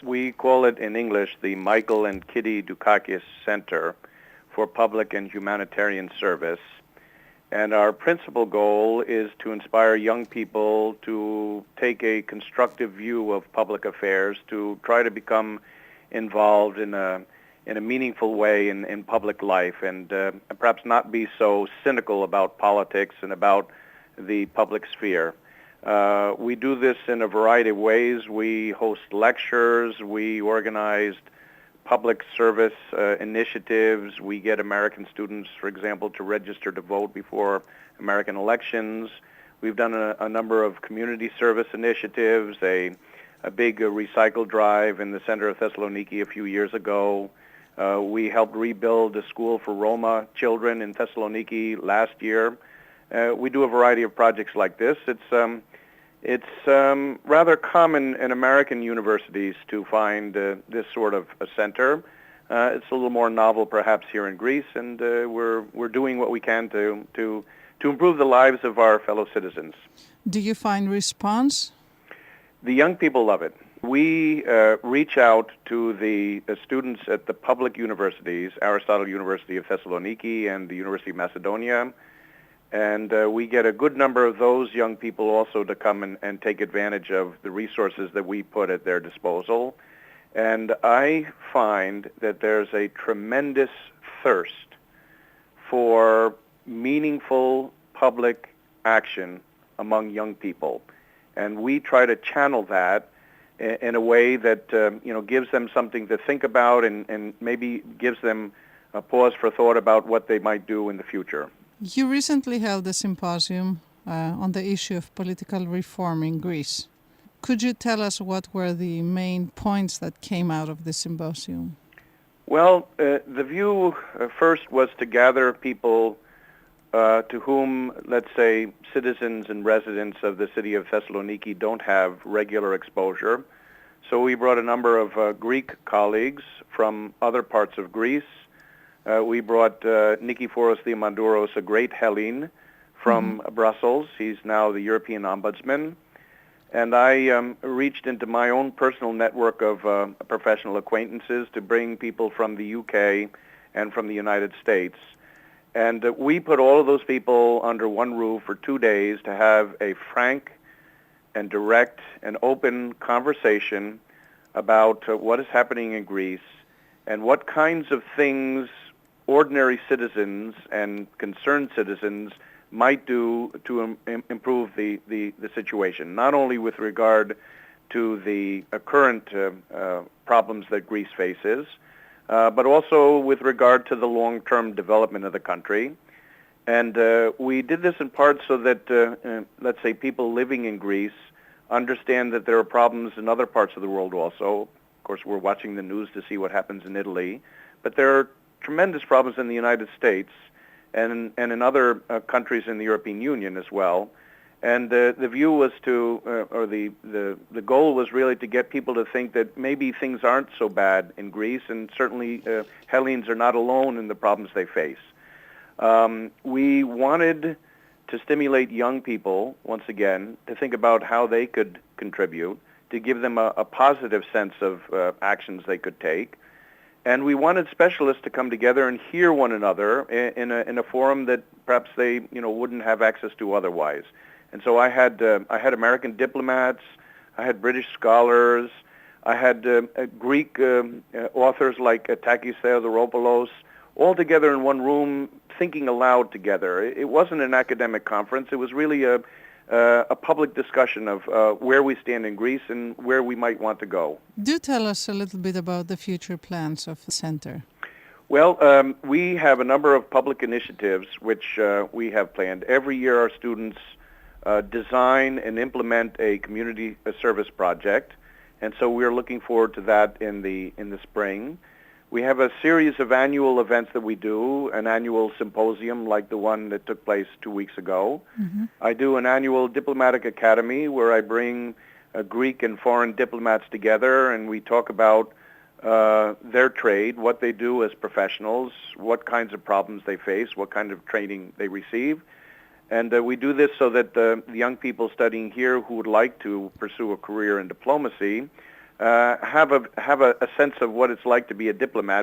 We call it in English the Michael and Kitty Dukakis Center for Public and Humanitarian Service. And our principal goal is to inspire young people to take a constructive view of public affairs, to try to become involved in a meaningful way in public life, and perhaps not be so cynical about politics and about the public sphere. We do this in a variety of ways. We host lectures. We organized public service initiatives. We get American students, for example, to register to vote before American elections. We've done a number of community service initiatives, a big recycle drive in the center of Thessaloniki a few years ago. We helped rebuild a school for Roma children in Thessaloniki last year. We do a variety of projects like this. It's rather common in American universities to find this sort of a center. It's a little more novel, perhaps, here in Greece, and we're doing what we can to improve the lives of our fellow citizens. Do you find response? The young people love it. We reach out to the students at the public universities, Aristotle University of Thessaloniki and the University of Macedonia, and we get a good number of those young people also to come and take advantage of the resources that we put at their disposal. And I find that there's a tremendous thirst for meaningful public action among young people. And we try to channel that in a way that gives them something to think about and maybe gives them a pause for thought about what they might do in the future. You recently held a symposium on the issue of political reform in Greece. Could you tell us what were the main points that came out of the symposium? Well, the view first was to gather people to whom, let's say, citizens and residents of the city of Thessaloniki don't have regular exposure. So we brought a number of Greek colleagues from other parts of Greece. We brought Nikiforos Diamandouros, a great Hellene from Brussels. He's now the European Ombudsman. And I reached into my own personal network of professional acquaintances to bring people from the UK and from the United States. And we put all of those people under one roof for 2 days to have a frank and direct and open conversation about what is happening in Greece and what kinds of things ordinary citizens and concerned citizens might do to improve the situation, not only with regard to the current problems that Greece faces, but also with regard to the long-term development of the country. And we did this in part so that, let's say, people living in Greece understand that there are problems in other parts of the world also. Of course, we're watching the news to see what happens in Italy, but there are tremendous problems in the United States and in other countries in the European Union as well. And the view was the goal was really to get people to think that maybe things aren't so bad in Greece, and certainly Hellenes are not alone in the problems they face. We wanted to stimulate young people, once again, to think about how they could contribute, to give them a positive sense of actions they could take. And we wanted specialists to come together and hear one another in a forum that perhaps they wouldn't have access to otherwise. And so I had American diplomats, I had British scholars, I had Greek authors like Takis Theodoropoulos, all together in one room thinking aloud together. It wasn't an academic conference. It was really a public discussion of where we stand in Greece and where we might want to go. Do tell us a little bit about the future plans of the center. Well, we have a number of public initiatives which we have planned. Every year our students design and implement a community service project, and so we're looking forward to that in the spring. We have a series of annual events that we do, an annual symposium like the one that took place 2 weeks ago. Mm-hmm. I do an annual diplomatic academy where I bring Greek and foreign diplomats together and we talk about their trade, what they do as professionals, what kinds of problems they face, what kind of training they receive. And we do this so that the young people studying here who would like to pursue a career in diplomacy have a sense of what it's like to be a diplomat.